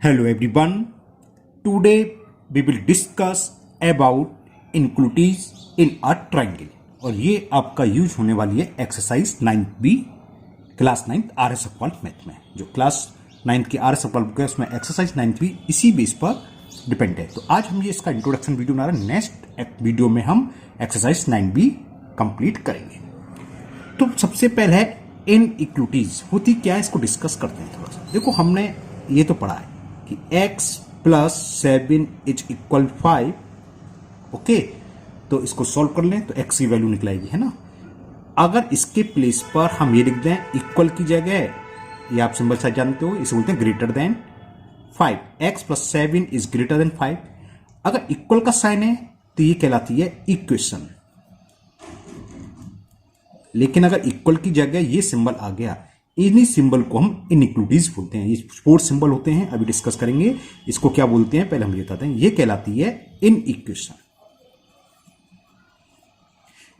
Hello everyone. Today we will discuss about inequalities in a triangle और ये आपका use होने वाली है exercise 9th B class 9th आर्य सवाल मैथ में। जो क्लास 9th की आर्य सवाल बुक है उसमें एक्सरसाइज 9th बी इसी बेस पर डिपेंड है। तो आज हम ये इसका इंट्रोडक्शन वीडियो बना रहे हैं। नेक्स्ट वीडियो में हम एक्सरसाइज 9 बी कंप्लीट करेंगे। तो सबसे पहले है इनइक्वलिटीज होती क्या है, इसको डिस्कस करते हैं थोड़ा सा। देखो हमने ये तो पढ़ा है कि x plus 7 is equal 5। Okay, तो इसको सॉल्व कर लें तो x की वैल्यू निकलेगी, है ना। अगर इसके प्लेस पर हम ये लिख दें इक्वल की जगह, ये आप सिंबल से जानते हो, इसे बोलते हैं greater than 5। x plus 7 is greater then 5। अगर इक्वल का साइन है तो ये कहलाती है इक्वेशन। लेकिन अगर इक्वल की जगह ये सिंबल आ गया, इन्हीं सिंबल को हम इनइक्वलिटीज बोलते हैं। ये 4 सिंबल होते हैं, अभी डिस्कस करेंगे इसको क्या बोलते हैं। पहले हम ये बताते हैं, ये कहलाती है इन इक्वेशन।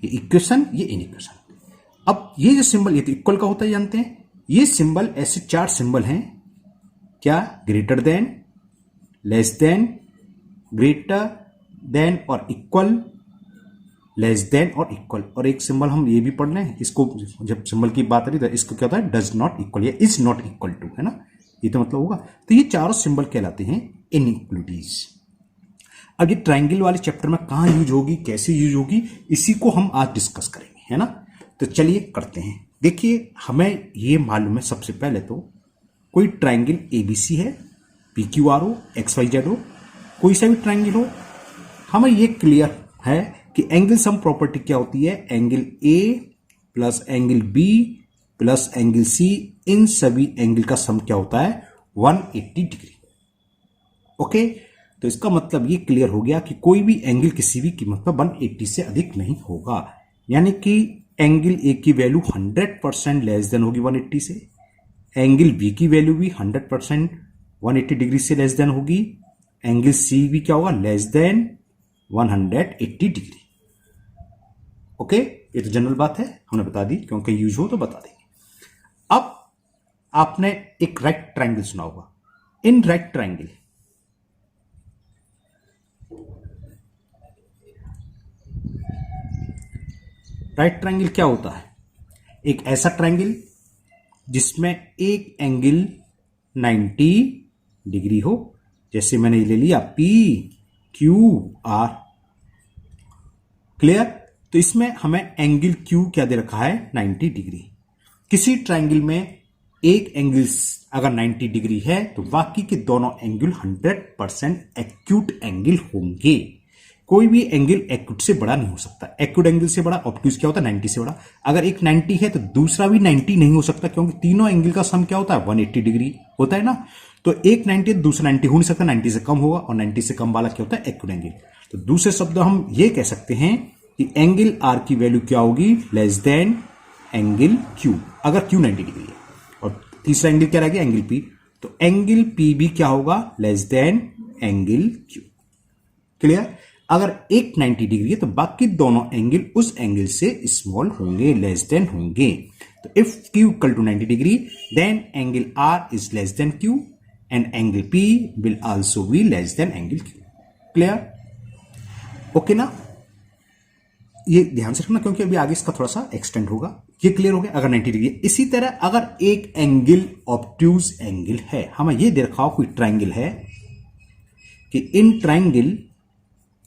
ये इक्वेशन, ये इन इक्वेशन। अब ये जो सिंबल, ये तो इक्वल का होता है जानते हैं। ये सिंबल ऐसे 4 सिंबल हैं, क्या, greater than, less than, greater than और इक्वल, लेस देन और इक्वल। और एक सिंबल हम ये भी पढ़ लें, इसको जब सिंबल की बात आ रही तो इसको क्या होता है, डज नॉट इक्वल या इज नॉट इक्वल टू, है ना। ये तो मतलब होगा। तो ये चारों सिंबल कहलाते हैं इनइक्वलिटीज। अब ये ट्रायंगल वाले चैप्टर में कहां यूज होगी, कैसे यूज होगी, इसी को हम आज डिस्कस करेंगे, है ना। तो चलिए करते हैं। देखिए हमें ये मालूम है सबसे पहले तो कोई ट्रायंगल एबीसी है, PQR हो, XYZ हो, कोई सा भी ट्रायंगल हो, हमें ये क्लियर है कि एंगल सम प्रॉपर्टी क्या होती है, angle A plus angle B plus angle C, इन सभी एंगल का सम क्या होता है, 180 डिग्री। ओके, तो इसका मतलब ये क्लियर हो गया कि कोई भी एंगल किसी भी कीमत पर 180 से अधिक नहीं होगा। यानी कि एंगल A की वैल्यू 100% लेस देन होगी 180 से, एंगल B की वैल्यू भी 100% 180 डिग्री से लेस देन होगी, एंगल C भी क्या होगा, लेस देन 180 डिग्री। ओके, ये तो जनरल बात है, हमने बता दी, क्योंकि यूज हो तो बता देंगे। अब आपने एक राइट ट्रायंगल सुना होगा। In right triangle, right triangle क्या होता है, एक ऐसा ट्रायंगल जिसमें एक एंगल 90 डिग्री हो। जैसे मैंने ले लिया PQR, क्लियर। तो इसमें हमें एंगल Q क्या दे रखा है, 90 डिग्री। किसी ट्रायंगल में एक एंगल अगर 90 डिग्री है तो बाकी के दोनों एंगल 100% एक्यूट एंगल होंगे। कोई भी एंगल एक्यूट से बड़ा नहीं हो सकता। एक्यूट एंगल से बड़ा, ऑब्ट्यूज क्या होता है, 90 से बड़ा। अगर एक 90 है तो दूसरा भी 90 नहीं हो सकता, क्योंकि तीनों एंगल का सम क्या होता है, 180 डिग्री होता है ना। तो एक 90 है दूसरा 90 हो नहीं सकता, 90 से कम होगा, और 90 से कम वाला क्या होता है, एक्यूट एंगल। तो दूसरे शब्द हम ये कह सकते हैं कि एंगल R की वैल्यू क्या होगी, लेस देन एंगल Q, अगर Q 90 डिग्री है। और तीसरा एंगल क्या रहेगा, एंगल P। तो एंगल P भी क्या होगा, less than angle Q। Clear. अगर एक 90 डिग्री है तो बाकी दोनों एंगल उस एंगल से स्मॉल होंगे, लेस देन होंगे। तो if Q equal to 90 degree then angle R is less than Q and angle P will also be less than angle Q। Clear, okay ना। ये ध्यान से रखना, क्योंकि अभी आगे इसका थोड़ा सा एक्सटेंड होगा। ये क्लियर हो गया अगर 90 डिग्री। इसी तरह अगर एक एंगल ऑब्ट्यूज एंगल है, हमें ये दे रखा हो कोई ट्रायंगल है कि in triangle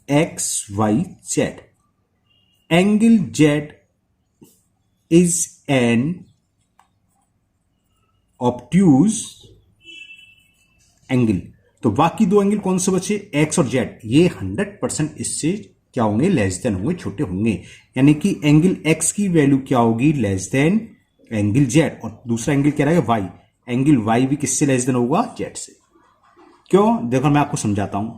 XYZ, angle Z is an obtuse angle. तो बाकी दो एंगल कौन से बचे, X और Z, ये 100% इससे क्या होंगे, लेस देन होंगे, छोटे होंगे। यानी कि एंगल X की वैल्यू क्या होगी, लेस देन एंगल Z, और दूसरा एंगल क्या रहेगा, Y। एंगल Y भी किससे लेस देन होगा, Z से। क्यों, देखो मैं आपको समझाता हूं।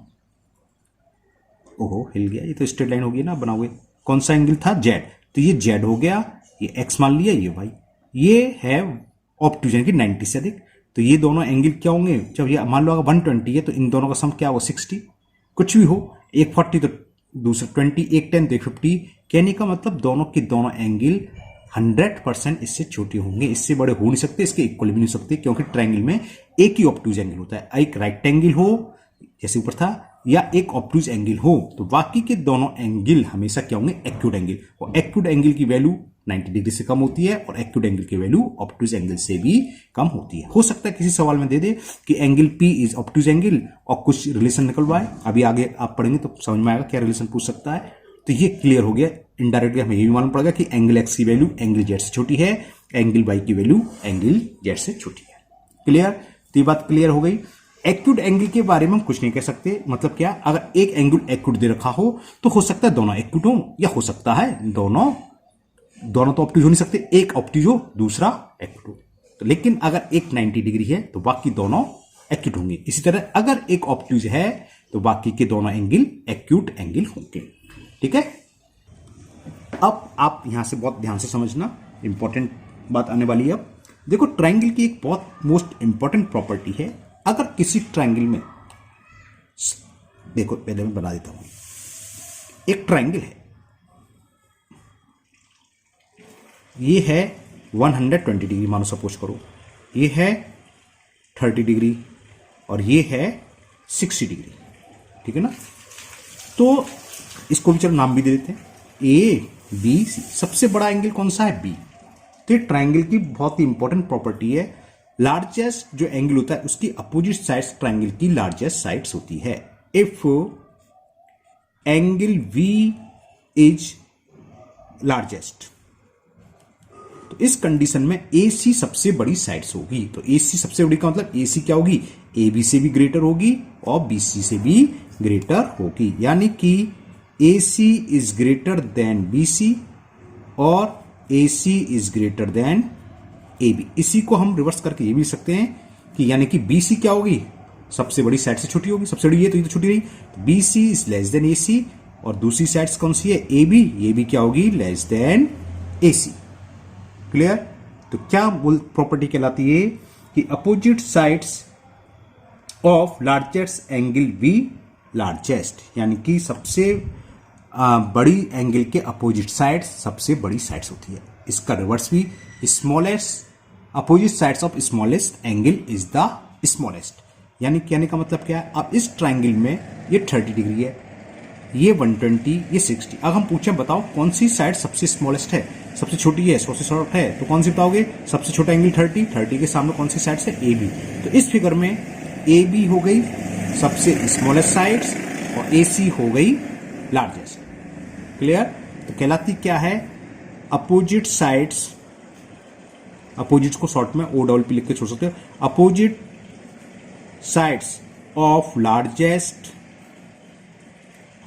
ओहो, हिल गया, ये तो स्ट्रेट लाइन होगी ना बना हुए। कौन सा एंगल था, Z, तो ये Z हो गया, ये X मान लिया, ये Y। ये है ऑब्ट्यूज यानी कि 90 से अधिक। तो ये दोनों एंगल क्या होंगे, जब ये मान लो अगर 120 है तो इन दोनों का सम क्या होगा, 60। कुछ भी हो, एक 40 तो दूसरा 20, एक 10 तो एक 50। कहने का मतलब दोनों के दोनों एंगल 100% इससे छोटे होंगे, इससे बड़े हो नहीं सकते, इसके इक्वल भी नहीं हो सकते, क्योंकि ट्रायंगल में एक ही ऑब्टूज एंगल होता है, एक रेक्टेंगल हो जैसे ऊपर था या एक ऑब्टूज एंगल हो, तो बाकी के दोनों एंगल हमेशा क्या होंगे, एक्यूट एंगल। और एक्यूट एंगल की वैल्यू 90 डिग्री से कम होती है और एक्यूट एंगल की वैल्यू ऑब्टूज एंगल से भी कम होती है। हो सकता है किसी सवाल में दे दे कि एंगल P इज ऑब्टूज एंगल और कुछ रिलेशन निकलवाए, अभी आगे आप पढ़ेंगे तो समझ में आएगा क्या रिलेशन पूछ सकता है। तो ये क्लियर हो गया, इनडायरेक्टली हमें ये भी मालूम पड़ेगा कि एंगल X की वैल्यू एंगल Z से छोटी है, एंगल Y की वैल्यू एंगल Z से छोटी है। क्लियर? तो ये बात क्लियर हो गई। एक्यूट एंगल के बारे में हम कुछ नहीं कह सकते, मतलब क्या, अगर एक एंगल एक्यूट दे रखा हो तो हो सकता है दोनों एक्यूट हो, या हो सकता है दोनों तो ऑब्टूज हो नहीं सकते, एक ऑब्टूज हो दूसरा एक्यूट हो। तो लेकिन अगर एक 90 डिग्री है तो बाकी दोनों एक्यूट होंगे। इसी तरह अगर एक ऑब्टूज है तो बाकी के दोनों एंगल एक्यूट एंगल होंगे। ठीक है, अब आप यहां से बहुत ध्यान से समझना, इंपॉर्टेंट बात आने वाली है। अब देखो, ट्रायंगल की एक बहुत मोस्ट इंपॉर्टेंट प्रॉपर्टी है, अगर किसी ट्रायंगल में, देखो पहले मैं बना देता हूं, एक ट्रायंगल है, ये है 120 डिग्री मानो सपोज करो, ये है 30 डिग्री और ये है 60 डिग्री, ठीक है ना। तो इसको भी चलो नाम भी दे देते हैं, ए बी सी। सबसे बड़ा एंगल कौन सा है, बी। तो ट्रायंगल की बहुत ही इंपॉर्टेंट प्रॉपर्टी है, लार्जेस्ट जो एंगल होता है उसकी अपोजिट साइड्स ट्रायंगल की लार्जेस्ट साइड्स होती है। If angle V is largest, तो इस कंडीशन में AC सबसे बड़ी साइड्स होगी। तो AC सबसे बड़ी का मतलब AC क्या होगी, AB से भी ग्रेटर होगी और BC से भी ग्रेटर होगी, यानी कि AC is greater then BC और AC is greater then AB। इसी को हम रिवर्स करके ये भी लिख सकते हैं कि यानी कि BC क्या होगी, सबसे बड़ी साइड से छोटी होगी, सबसे बड़ी ये तो छोटी रही, तो BC is less then AC और दूसरी साइड कौन सी है, AB, ये भी क्या होगी, लेस देन AC। क्लियर? तो क्या प्रॉपर्टी कहलाती है कि opposite sides of largest angle V largest, यानी कि सबसे बड़ी एंगल के अपोजिट साइड्स सबसे बड़ी साइड्स होती है। इसका रिवर्स भी, smallest opposite sides of smallest angle is the smallest. यानी कहने का मतलब क्या है, अब इस ट्रायंगल में ये 30 डिग्री है, ये 120, ये 60। अब हम पूछें बताओ कौन सी साइड सबसे स्मॉलेस्ट है, सबसे छोटी है, सबसे शॉर्ट है, तो कौन सी बताओगे, सबसे छोटा एंगल 30 के सामने कौन सी साइड है, AB। तो इस फिगर में AB हो गई सबसे स्मॉलेस्ट साइड्स और AC हो गई लार्जेस्ट। क्लियर? तो कहलाती क्या है, अपोजिट साइड्स, अपोजिट को शॉर्ट में OPP लिख के छोड़ सकते हो, opposite sides of largest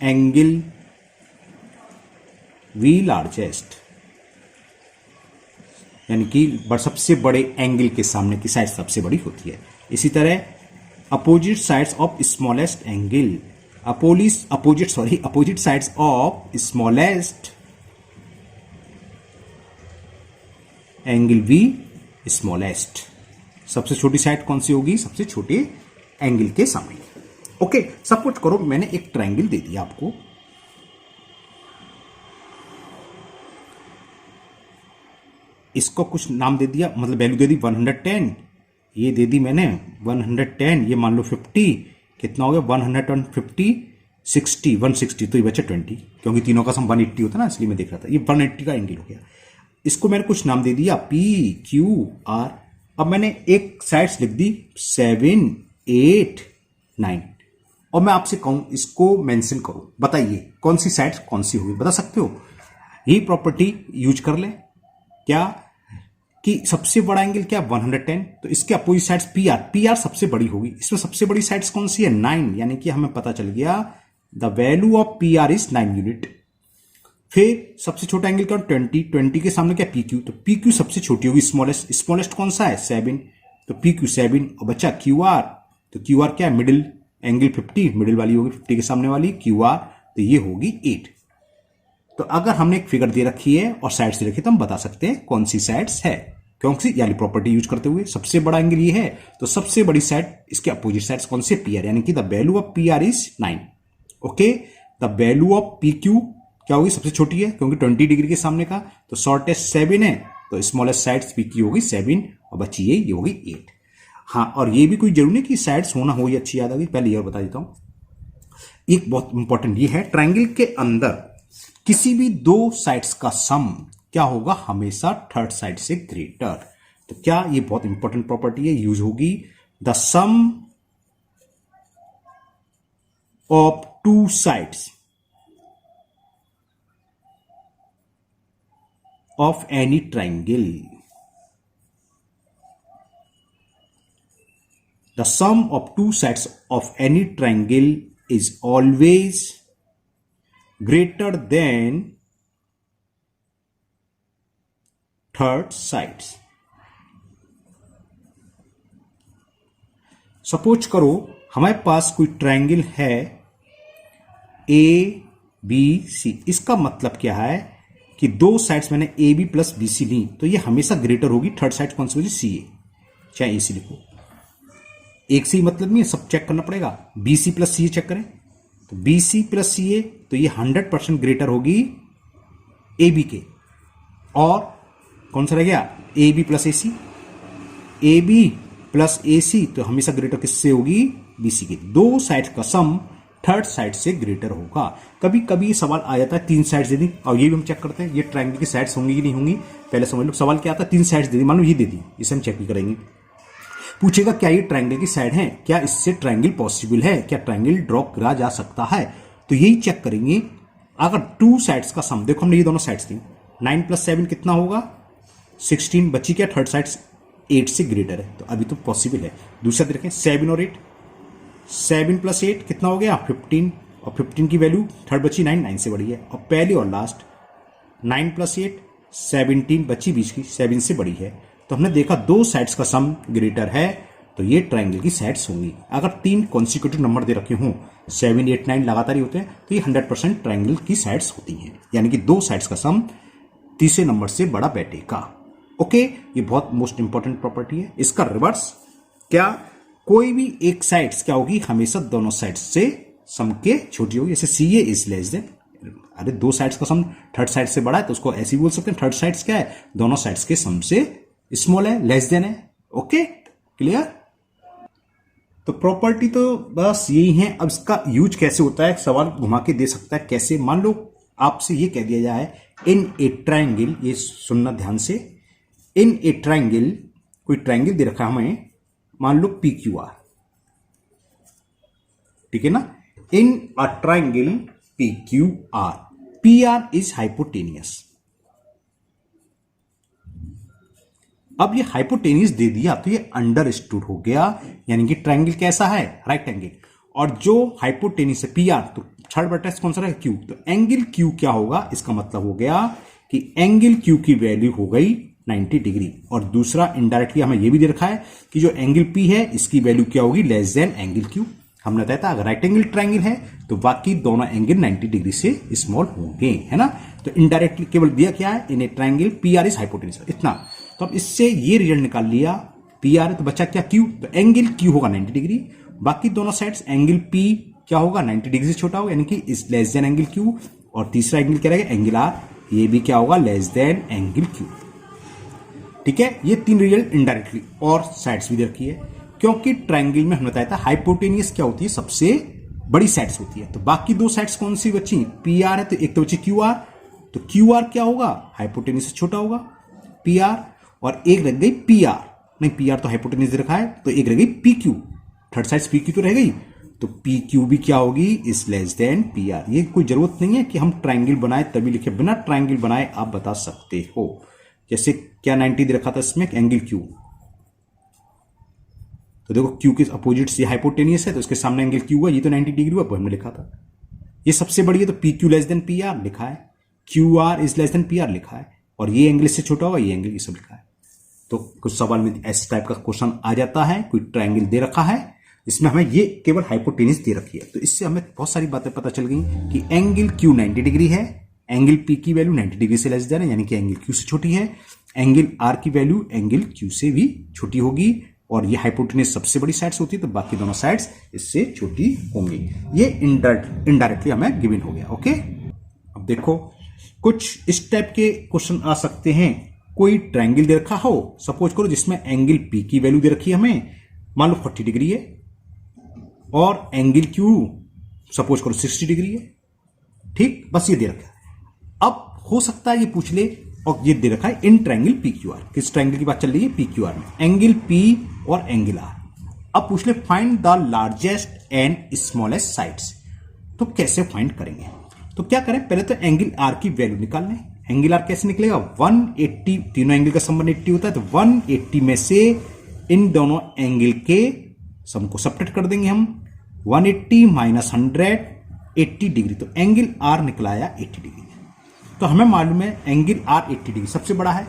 angle V largest, यानी कि सबसे बड़े एंगल के सामने की साइड सबसे बड़ी होती है। इसी तरह opposite sides of smallest angle, opposite sides of smallest angle V smallest, सबसे छोटी साइड कौन सी होगी, सबसे छोटे एंगल के सामने। ओके, सब कुछ करो, मैंने एक ट्रायंगल दे दिया आपको, इसको कुछ नाम दे दिया, मतलब वैल्यू दे दी 110, ये दे दी मैंने 110, ये मान लो 50, कितना हो गया 150, 60, 160, तो ये बचा 20, क्योंकि तीनों का सम 180 होता ना, इसलिए मैं देख रहा था, ये 180 का एंगल हो गया। इसको मैंने कुछ नाम दे दिया P Q R। अब मैंने एक साइड्स लिख दी 7 8 9 और मैं आपसे कहूं इसको मेंशन करो, बताइए कौन सी साइड्स कौन सी होगी, बता सकते हो? यही प्रॉपर्टी यूज कर ले क्या, कि सबसे बड़ा एंगल क्या 110, तो इसके अपोजिट साइड्स PR सबसे बड़ी होगी, इसमें सबसे बड़ी साइड्स कौन सी है 9, यानी कि हमें पता चल गया the value of PR is 9 unit. फिर सबसे छोटा एंगल क्या 20 के सामने क्या PQ, तो PQ सबसे छोटी होगी, स्मॉलेस्ट कौन सा है 7, तो PQ 7 और बच्चा QR, तो QR क्या है मिडिल एंगल 50, मिडिल वाली होगी 50 के सामने वाली QR, तो ये होगी 8। तो अगर हमने एक फिगर दे रखी है और साइड्स दे रखी है तो हम बता सकते हैं कौन सी साइड्स है, क्योंकि यानी प्रॉपर्टी यूज करते हुए सबसे बड़ा एंगल ये है, तो सबसे बड़ी साइड इसके अपोजिट साइड्स कौन से PR, यानी कि the value of PR is 9। Okay, the value of PQ क्या होगी, सबसे छोटी है क्योंकि 20 डिग्री के सामने का, तो शॉर्टेस्ट 7 है, तो स्मॉलेस्ट साइड्स पी की होगी 7 और बची ये होगी 8। हाँ, और ये भी कोई जरूरी नहीं कि साइड्स होना हो, ये अच्छी याद आ गई, पहले ये और बता देता हूं। एक बहुत इंपॉर्टेंट ये है, ट्रायंगल के अंदर किसी भी दो साइड्स का सम क्या होगा, हमेशा थर्ड साइड से ग्रेटर। तो क्या ये बहुत इंपॉर्टेंट प्रॉपर्टी है, यूज होगी, the sum of two sides of any triangle, the sum of two sides of any triangle is always greater than third sides. Suppose करो हमारे पास कोई ट्रायंगल है ए बी सी, इसका मतलब क्या है कि दो साइड्स मैंने A B plus B C ली, तो ये हमेशा ग्रेटर होगी थर्ड साइड कौन सी होगी, सी ए, चाहे ए सी लिखो, एक से ही मतलब नहीं है, सब चेक करना पड़ेगा। बी सी प्लस सी ए चेक करें, तो बी सी प्लस सी ए, तो ये 100% ग्रेटर होगी ए बी के, और कौन सा रह गया, A B plus A C, A B plus A C तो हमेशा ग्रेटर किससे होगी, बी सी की। दो साइड का सम थर्ड साइड से ग्रेटर होगा। कभी कभी सवाल आ जाता है 3 साइड्स दे दी, और ये भी हम चेक करते हैं ये ट्रायंगल की साइड्स होंगी कि नहीं होंगी। पहले समझ लो सवाल क्या आता है, 3 साइड्स दे दी, मान लो ये दे दी, इसे हम चेक भी करेंगे। पूछेगा क्या ये ट्रायंगल की साइड है, क्या इससे ट्रायंगल पॉसिबल है, क्या ट्रायंगल ड्रॉ करा जा सकता है, तो यही चेक करेंगे। अगर टू साइड्स का सम, देखो हमने ये दोनों साइड्स थी, 9 + 7 कितना होगा 16, बची क्या थर्ड साइड्स 8 से ग्रेटर है, तो अभी तो पॉसिबल है। दूसरा देखें 7 और 8, 7 + 8 कितना हो गया 15, और 15 की वैल्यू थर्ड बची 9, 9 से बड़ी है। और पहली और लास्ट 9 + 8 17 बची बीच की, 7 से बड़ी है। तो हमने देखा दो साइड्स का सम ग्रेटर है, तो ये ट्रायंगल की साइड्स होंगी। अगर 3 कॉन्सिक्यूटिव नंबर दे रखे हों, 7, 8, 9 लगातार ही होते हैं, तो ये 100% ट्रायंगल की साइड्स होती हैं, यानी कि दो साइड्स का सम तीसरे नंबर से बड़ा बैठेगा। ओके, ये बहुत मोस्ट इंपॉर्टेंट प्रॉपर्टी है। इसका रिवर्स क्या, कोई भी एक साइड्स क्या होगी, हमेशा दोनों साइड्स से सम के छोटी होगी। जैसे सी ए इज लेस देन, अरे दो साइड्स का सम थर्ड साइड से बड़ा है, तो उसको ऐसे ही बोल सकते हैं, थर्ड साइड्स क्या है, दोनों साइड्स के सम से स्मॉल है, लेस देन है। Okay, clear. तो प्रॉपर्टी तो बस यही है। अब इसका यूज कैसे होता है, सवाल घुमा के दे सकता है कैसे। मान लो आपसे ये कह दिया जाए, इन ए ट्रायंगल, ये सुनना ध्यान से, इन ए ट्रायंगल, कोई ट्रायंगल दे रखा है हमें, मान लो पी क्यू आर, ठीक है ना, in a triangle P Q R, P R is hypotenuse. अब ये हाइपोटेनियस दे दिया तो ये अंडरस्टूड हो गया, यानी कि ट्रायंगल कैसा है, राइट एंगल, और जो हाइपोटेनियस है पी आर, तो थर्ड वर्टेक्स कौन सा है, क्यू, तो एंगल क्यू क्या होगा, इसका मतलब हो गया कि एंगल क्यू की वैल्यू हो गई 90 डिग्री। और दूसरा इनडायरेक्टली हमें यह भी दे रखा है कि जो एंगल पी है इसकी वैल्यू क्या होगी, लेस देन एंगल क्यू। हमने बताया था अगर राइट एंगल ट्रायंगल है तो बाकी दोनों एंगल 90 डिग्री से स्मॉल होंगे, है ना। तो इनडायरेक्टली केवल दिया क्या है, in a triangle P R is hypotenuse, इतना। तो अब इससे ये रिजल्ट निकाल लिया, पी आर है तो बचा क्या, क्यू, तो एंगल क्यू होगा 90 डिग्री, बाकी दोनों साइड्स एंगल पी क्या होगा 90 डिग्री से छोटा होगा, यानी कि इस लेस देन एंगल क्यू, और तीसरा एंगल क्या रहेगा, एंगल आर, ये भी क्या होगा, लेस देन एंगल क्यू। ठीक है, ये 3 रिजल्ट इनडायरेक्टली, और साइड्स भी दे रखी है, क्योंकि ट्रायंगल में हमने बताया था हाइपोटेनियस क्या होती है, सबसे बड़ी साइड्स होती है। तो बाकी दो साइड्स कौन सी बची, पी आर है, तो एक तो बची क्यू आर, तो क्यू आर क्या होगा, हाइपोटेनियस से छोटा होगा पी आर, और एक रह गई पी आर, नहीं पी आर तो हाइपोटेनियस दे रखा है, तो एक रह गई P Q, third side P Q तो रह गई, तो पी क्यू भी क्या होगी, is less then P R. ये कोई जरूरत नहीं है कि हम ट्रायंगल बनाए तभी लिखे, बिना ट्रायंगल बनाए आप बता सकते हो। जैसे क्या 90 दे रखा था इसमें, एंगल क्यू, तो देखो क्यू के अपोजिट से हाइपोटेनियस है, तो इसके सामने एंगल क्यू हुआ, ये तो 90 डिग्री हुआ, हमने लिखा था। ये सबसे बड़ी है तो P Q less than P R लिखा है, Q R is less then P R लिखा है, और ये एंगल इससे छोटा होगा, ये एंगल, ये सब लिखा है। तो कुछ सवाल में ऐसे टाइप का क्वेश्चन आ जाता है, कोई ट्रायंगल दे रखा है, इसमें हमें ये केवल हाइपोटेनियस दे रखी है, तो इससे हमें बहुत सारी बातें पता चल गई कि एंगल क्यू 90 डिग्री है, एंगल पी की वैल्यू 90 डिग्री से लेस देन है, यानी कि एंगल क्यू से छोटी है, एंगल आर की वैल्यू एंगल क्यू से भी छोटी होगी, और ये हाइपोटेनियस सबसे बड़ी साइड्स होती है, तो बाकी दोनों साइड्स इससे छोटी होंगी। ये इनडायरेक्टली हमें गिवन हो गया। ओके, अब देखो कुछ इस टाइप के क्वेश्चन आ सकते हैं। कोई ट्रायंगल दे रखा हो, सपोज करो जिसमें एंगल पी की वैल्यू दे रखी है हमें, मान लो 40 डिग्री है, और एंगल क्यू सपोज करो 60 डिग्री है। ठीक, बस ये दे रखा है। अब हो सकता है ये पूछ ले, और ये दे रखा है in triangle P Q are. किस ट्रायंगल की बात चल रही है? पी क्यू आर में एंगल पी और एंगल आर। अब पूछ ले find the largest and smallest sides. तो कैसे फाइंड करेंगे? तो क्या करें, पहले तो एंगल आर की वैल्यू निकाल लें। एंगल आर कैसे निकलेगा? 180, तीनों एंगल का सम 180 होता है, तो 180 में से इन दोनों एंगल के सम को सब्ट्रैक्ट कर देंगे हम। 180 माइनस 100 80 डिग्री, तो एंगल आर निकला आया 80 डिग्री। तो हमें मालूम है एंगल आर 80 डिग्री सबसे बड़ा है,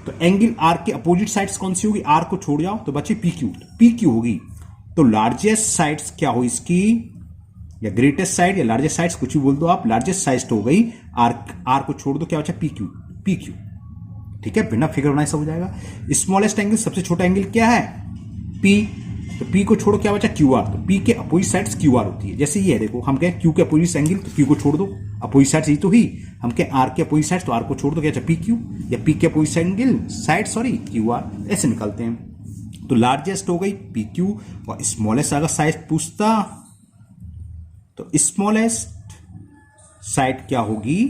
तो एंगल आर के अपोजिट साइड्स कौन सी होगी? आर को छोड़ जाओ तो बचे पी क्यू, पी क्यू होगी। तो लार्जेस्ट साइड्स क्या हो इसकी, या ग्रेटेस्ट साइड या लार्जेस्ट साइड्स कुछ भी बोल दो आप, लार्जेस्ट साइड हो गई आर, आर को छोड़ दो क्या बचा? P Q, P Q. ठीक है, बिना फिगर बनाए सब हो जाएगा। स्मॉलेस्ट एंगल, सबसे छोटा एंगल क्या है? पी, तो पी को छोड़ो क्या बचा? Q R. तो पी के अपोजिट साइड्स क्यू आर होती है। जैसे ये है, देखो हम कहें क्यू के अपोजिट एंगल, तो क्यू को छोड़ दो, अपोजिट साइड्स यही तो ही। हम कहें आर के अपोजिट साइड्स, तो आर को छोड़ दो क्या बचा? पी क्यू, या पी के opposite angle side sorry Q R, ऐसे निकालते हैं। तो लार्जेस्ट हो गई पी क्यू, और स्मॉलेस्ट अगर साइज पूछता तो स्मॉलेस्ट साइड क्या होगी?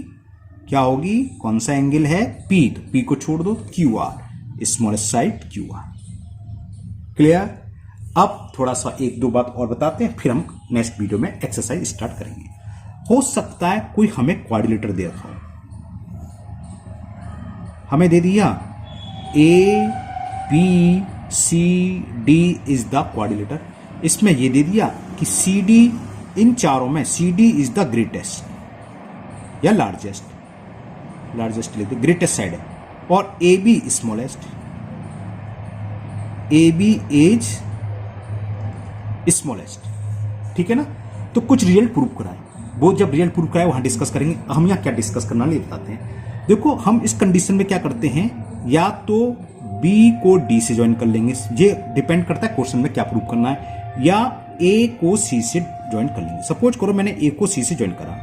क्या होगी? कौन सा एंगल है? पी, तो पी को छोड़ दो, Q R, smallest side Q R. Clear? अब थोड़ा सा एक दो बात और बताते हैं, फिर हम नेक्स्ट वीडियो में एक्सरसाइज स्टार्ट करेंगे। हो सकता है कोई हमें क्वाड्रिलेटर दे रखा हो, हमें दे दिया A B C D is the quadrilateral. इसमें ये दे दिया कि सी डी, इन चारों में C D is the greatest या लार्जेस्ट, लार्जेस्ट लेते ग्रेटेस्ट साइड है, और A B smallest, A B is smallest. ठीक है ना? तो कुछ रिजल्ट प्रूव कराए, वो जब रिजल्ट प्रूव कराए वहां डिस्कस करेंगे। हम यहां क्या डिस्कस करना नहीं बताते हैं। देखो हम इस कंडीशन में क्या करते हैं, या तो बी को डी से ज्वाइन कर लेंगे, ये डिपेंड करता है क्वेश्चन में क्या प्रूव करना है, या ए को सी से ज्वाइन कर लेंगे। सपोज करो मैंने ए को सी से ज्वाइन करा,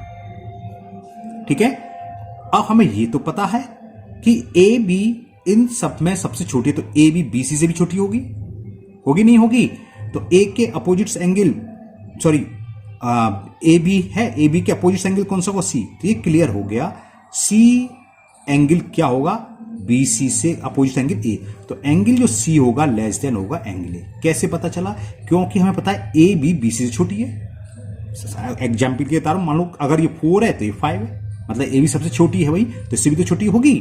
ठीक है। अब हमें ये तो पता है कि ए बी इन सब में सबसे छोटी है, तो ए बी बी सी से भी छोटी होगी, होगी नहीं होगी? तो ए के opposite angle, sorry A B है, ए बी के अपोजिट एंगल कौन सा होगा? सी। तो ये क्लियर हो गया, सी एंगल क्या होगा? बी सी से अपोजिट एंगल ए, तो एंगल जो सी होगा लेस देन होगा एंगल ए। कैसे पता चला? क्योंकि हमें पता है ए बी बी सी से छोटी है। एग्जाम्पल के तार मान लो अगर ये 4 है तो ये 5 है, मतलब ए बी सबसे छोटी है भाई, तो इससे भी तो छोटी होगी,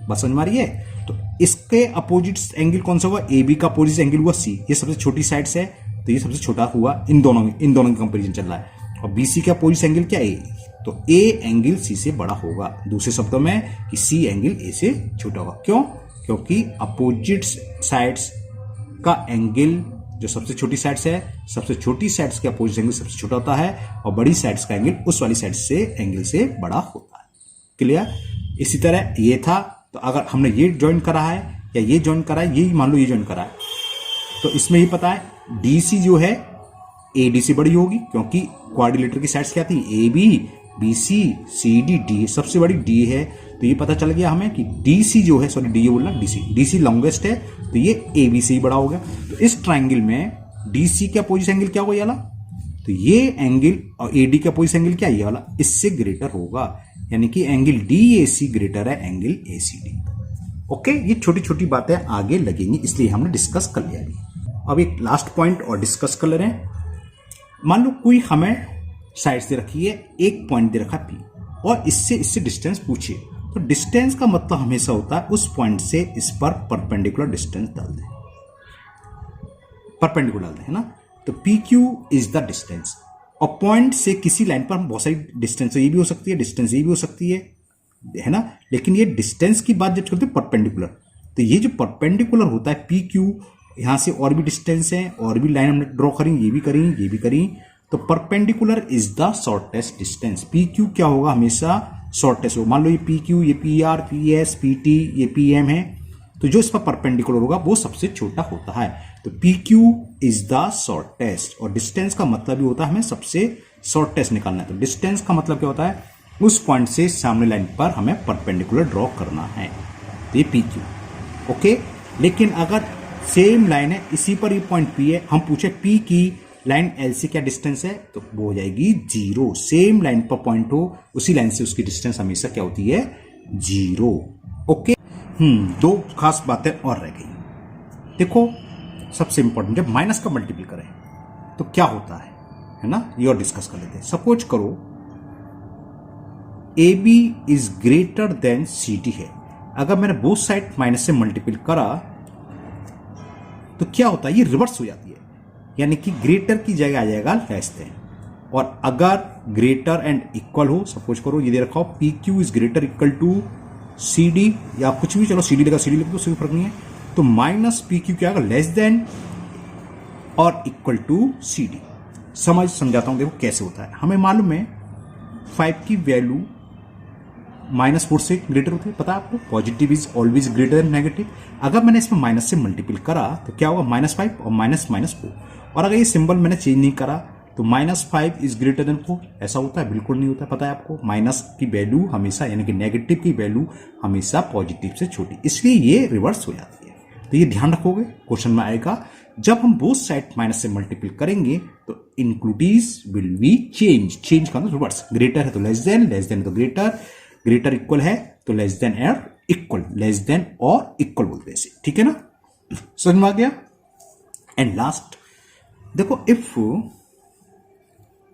बस समझ मारिए। तो इसके अपोजिट एंगल कौन सा होगा? ए बी का अपोजिट एंगल हुआ सी, ये सबसे छोटी साइड से है तो ये सबसे छोटा हुआ, इन दोनों का कंपेरिजन चल रहा है। और बी सी का अपोजिट एंगल क्या है? तो ए एंगल सी से बड़ा होगा, दूसरे शब्दों में कि सी एंगल ए से छोटा होगा। क्यों? क्योंकि अपोजिट साइड्स का एंगल जो सबसे छोटी साइड्स है, सबसे छोटी साइड्स के अपोजिट एंगल सबसे छोटा होता है, और बड़ी साइड्स का एंगल उस वाली साइड से एंगल से बड़ा होता है। क्लियर? इसी तरह ये था, तो अगर हमने ये ज्वाइन करा है या ये ज्वाइन करा है, ये मान लो ये ज्वाइन करा है, तो इसमें ही पता है डी सी जो है ए डी से बड़ी होगी, क्योंकि क्वाड्रिलेटर की साइड्स क्या थी? A B B C C D D, सबसे बड़ी डी है, तो ये पता चल गया हमें कि डी सी जो है, सॉरी डी बोलना, डी सी लॉन्गेस्ट है, तो ये ए बी से ही बड़ा हो गया। तो इस ट्राइंगल में डी सी का अपोजिट एंगल क्या होगा? ये वाला, तो ये एंगल, और ए डी का अपोजिट एंगल क्या है? ये वाला, इससे ग्रेटर होगा, यानी कि angle D A C greater है angle A C D. Okay, ये छोटी छोटी बातें आगे लगेंगी, इसलिए हमने डिस्कस कर लिया अभी। अब एक लास्ट पॉइंट और डिस्कस कर ले रहे हैं। मान लो कोई हमें साइड दे रखी है, एक पॉइंट दे रखा है पी, और इससे डिस्टेंस पूछिए, तो डिस्टेंस का मतलब हमेशा होता है उस पॉइंट से इस पर परपेंडिकुलर डिस्टेंस डाल दें, परपेंडिकुलर डाल दें, है ना। तो P Q is the distance, और पॉइंट से किसी लाइन पर हम बहुत सारी डिस्टेंस, ये भी हो सकती है डिस्टेंस, ये भी हो सकती है ना। लेकिन ये डिस्टेंस की बात जब करते हैं परपेंडिकुलर, तो ये जो परपेंडिकुलर होता है पी क्यू, यहां से और भी डिस्टेंस है, और भी लाइन हमने ड्रॉ करी, ये भी करी, ये भी करी, तो perpendicular is the shortest distance. P Q क्या होगा? हमेशा शॉर्टेस्ट होगा। मान लो ये पी क्यू, ये P R, P S, P T, ये पी एम है, तो जो इस पर परपेंडिकुलर होगा वो सबसे छोटा होता है। तो P Q is the shortest, और डिस्टेंस का मतलब भी होता है हमें सबसे शॉर्टेस्ट निकालना है। तो डिस्टेंस का मतलब क्या होता है? उस पॉइंट से सामने लाइन पर हमें परपेंडिकुलर ड्रॉ करना है, तो ये पी क्यू। ओके, लेकिन अगर सेम लाइन है, इसी पर ये पॉइंट पी है, हम पूछे पी की लाइन एल से क्या डिस्टेंस है, तो वो हो जाएगी 0। सेम लाइन पर पॉइंट हो, उसी लाइन से उसकी डिस्टेंस हमेशा क्या होती है, 0। ओके, दो खास बातें और रह गई। देखो, सबसे इंपॉर्टेंट, जब माइनस का मल्टीपल करें तो क्या होता है ना, ये और डिस्कस कर लेते हैं। सपोज करो A B is greater than C D है। अगर मैंने बोथ साइड माइनस से मल्टीपल करा तो क्या होता है, ये रिवर्स हो जाती है, यानी कि ग्रेटर की जगह आ जाएगा लेस देन। और अगर ग्रेटर एंड इक्वल हो, सपोज करो ये दे रखा हो P Q is greater equal to C D, या कुछ भी, चलो सी डी लगा, सी डी लगा तो कोई फर्क नहीं है, तो माइनस पी क्यू क्या आएगा, लेस देन और इक्वल टू सी डी। समझाता हूं, देखो कैसे होता है। हमें मालूम है 5 की वैल्यू -4 से ग्रेटर होती है, पता है आपको, positive is always greater than negative. अगर मैंने इसमें माइनस से मल्टीपल करा तो क्या होगा, -5 और -4। और अगर ये सिंबल मैंने चेंज नहीं करा तो -5 इज ग्रेटर देन 4, ऐसा होता है, बिल्कुल नहीं होता, पता है आपको। माइनस की वैल्यू हमेशा, यानी कि नेगेटिव की वैल्यू हमेशा पॉजिटिव से छोटी, इसलिए ये रिवर्स हो जाती है। तो ये ध्यान रखोगे, क्वेश्चन में आएगा जब हम बोथ साइड माइनस से मल्टीपल करेंगे तो इनक्लूडीज विल बी चेंज का रिवर्स। ग्रेटर है तो लेस देन तो ग्रेटर, ग्रेटर इक्वल है तो लेस देन और इक्वल, लेस देन और इक्वल बोलते हैं इसे, ठीक है ना, समझ में आ गया। एंड लास्ट देखो, इफ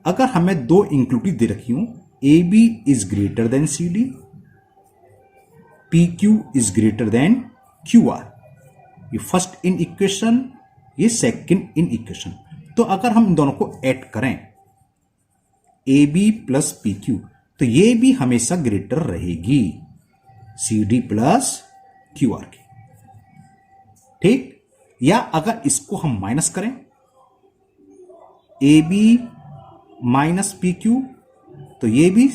अगर हमें दो इंक्लूडिव दे रखी हूं, A B is greater than C D, P Q is greater than Q R, ये फर्स्ट इन इक्वेशन, ये सेकंड इन इक्वेशन। तो अगर हम इन दोनों को ऐड करें A B plus P Q, तो ये भी हमेशा ग्रेटर रहेगी C D plus Q R की, ठीक। या अगर इसको हम माइनस करें A B minus P Q, तो ये भी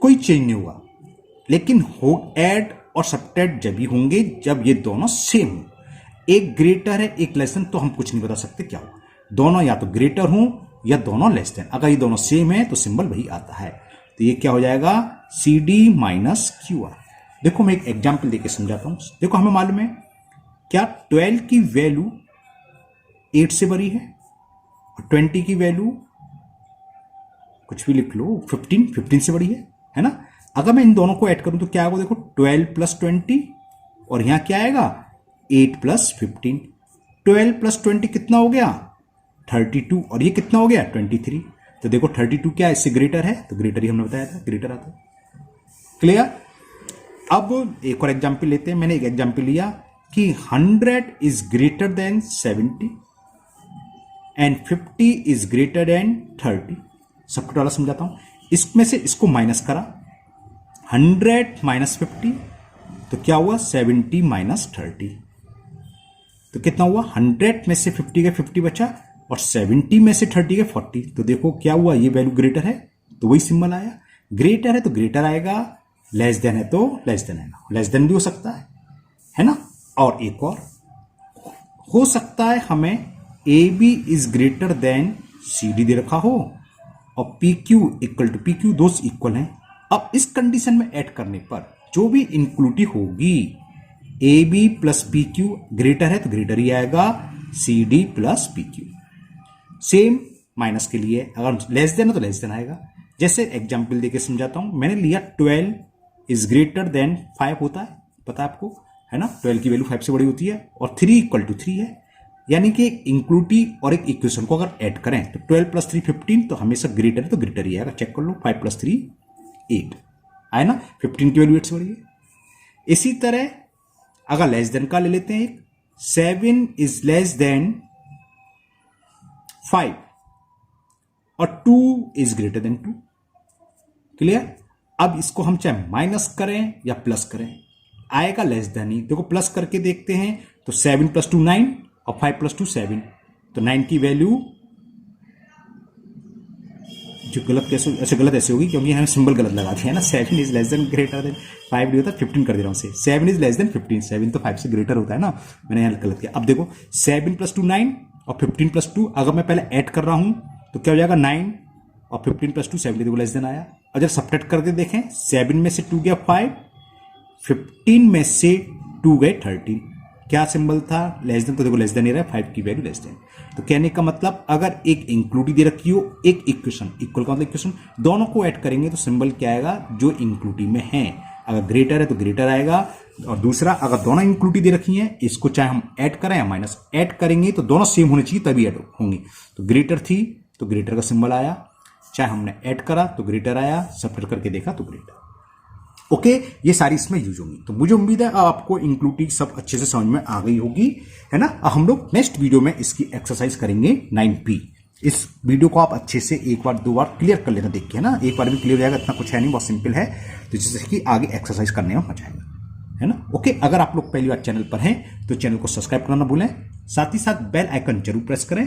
कोई चेंज नहीं हुआ, लेकिन हो ऐड और सब्ट्रैक्ट जब भी होंगे जब ये दोनों सेम हो। एक ग्रेटर है एक लेस देन, तो हम कुछ नहीं बता सकते क्या होगा, दोनों या तो ग्रेटर हो या दोनों लेस देन। अगर ये दोनों सेम है तो सिंबल वही आता है, तो ये क्या हो जाएगा, C D minus Q R. देखो मैं एक एग्जाम्पल देके समझाता हूं। देखो हमें मालूम है क्या 12 की वैल्यू 8 से बड़ी है, और 20 की वैल्यू कुछ भी लिख लो 15 से बड़ी है ना। अगर मैं इन दोनों को ऐड करूं तो क्या होगा, देखो 12 प्लस 20, और यहां क्या आएगा 8 प्लस 15। 12 प्लस 20 कितना हो गया 32, और ये कितना हो गया 23। तो देखो 32 क्या इससे ग्रेटर है, तो ग्रेटर ही हमने बताया था, ग्रेटर आता है। क्लियर। अब एक और एग्जाम्पल लेते हैं। मैंने एक एग्जाम्पल लिया कि 100 is greater then 70 and 50 is greater then 30। सबको वाला समझाता हूं। इसमें से इसको माइनस करा, 100 माइनस 50 तो क्या हुआ 70 माइनस 30, तो कितना हुआ 100 में से 50 का 50 बचा, और 70 में से 30 का 40। तो देखो क्या हुआ, ये वैल्यू ग्रेटर है तो वही सिंबल आया, ग्रेटर है तो ग्रेटर आएगा, लेस देन है तो लेस देन आएगा। लेस देन भी हो सकता है ना। और एक और हो सकता है हमें A B is greater than C D दे रखा हो और P Q equal to P Q, दोस्त इक्वल हैं। अब इस कंडीशन में ऐड करने पर जो भी इंक्लूडिव होगी, A B plus P Q greater है तो ग्रेटर ही आएगा, C D plus P Q. Same minus के लिए अगर लेस देन है तो लेस देन आएगा। जैसे एग्जाम्पल देके समझाता हूं। मैंने लिया 12 इज ग्रेटर देन 5 होता है, पता है आपको, है ना। 12 की वैल्यू 5 से बड़ी होती है, और 3 इक्वल टू 3 है, यानी कि एक इंक्लूडिव और एक इक्वेशन को अगर ऐड करें तो 12 प्लस 3 15, तो हमेशा ग्रेटर है तो ग्रेटर ही आएगा। चेक कर लो, 5 प्लस 3 8 आए ना, 15 की वैल्यू 8 से बड़ी है। इसी तरह अगर लेस देन का ले लेते हैं, 7 इज लेस देन 5 और 2 इज ग्रेटर देन 2। क्लियर। अब इसको हम चाहे माइनस करें या प्लस करें, आएगा लेस देन ही। देखो प्लस करके देखते हैं तो 7 प्लस 2 9 और 5 प्लस 2 7, तो 9 की वैल्यू जो गलत कैसे ऐसे गलत ऐसे होगी क्योंकि हमें सिंबल गलत लगा दिया है ना। 7 is less then greater than 5 नहीं होता, 15 कर दे रहा हूं। 7 इज लेस देन 15, 7 तो 5 से ग्रेटर होता है ना, मैंने यहां गलत किया। अब देखो 7 प्लस 2 9 और 15 प्लस 2, अगर मैं पहले ऐड कर रहा हूं तो क्या हो जाएगा 9 और 15 प्लस 2 7, देखो लेस देन आया। अगर सब्ट्रैक्ट करके देखें 7 में से 2 गया 5, 15 में से 2 गए 13, क्या सिंबल था? लेस देन, तो देखो लेस देन ही रहा है, 5 की वैल्यू लेस देन। तो कहने का मतलब अगर एक इंक्लूड दे रखी हो, एक इक्वेशन, इक्वल का मतलब इक्वेशन, दोनों को ऐड करेंगे तो सिंबल क्या आएगा? जो इंक्लूडिव में है। अगर ग्रेटर है तो ग्रेटर आएगा, और दूसरा अगर दोनों इंक्लूडिव दे रखी हैं, इसको चाहे हम ऐड करें या माइनस, ऐड करेंगे तो दोनों सेम होने चाहिए तभी ऐड होंगी। तो ग्रेटर थी तो ग्रेटर का सिंबल आया, चाहे हमने ऐड करा तो ग्रेटर आया, सब्ट्रैक्ट करके देखा तो ग्रेटर। ओके, ये सारी इसमें यूज होंगी। तो मुझे उम्मीद है आपको इंक्लूडिव सब अच्छे से समझ में आ गई होगी, है ना। अब हम लोग नेक्स्ट वीडियो में इसकी एक्सरसाइज करेंगे 9P। इस वीडियो को आप अच्छे से एक बार 2 बार क्लियर कर लेना, देख के, है ना। एक बार भी क्लियर हो जाएगा, इतना कुछ है नहीं, बहुत सिंपल है। तो जिससे कि आगे एक्सरसाइज करने में मजा आएगा, है ना। ओके, अगर आप लोग पहली बार चैनल पर हैं तो चैनल को सब्सक्राइब करना भूलें, साथ ही साथ बेल आइकन जरूर प्रेस करें,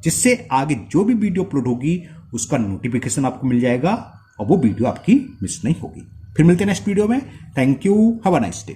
जिससे आगे जो भी वीडियो अपलोड होगी उसका नोटिफिकेशन आपको मिल जाएगा और वो वीडियो आपकी मिस नहीं होगी। फिर मिलते हैं नेक्स्ट वीडियो में। Thank you, have a nice day.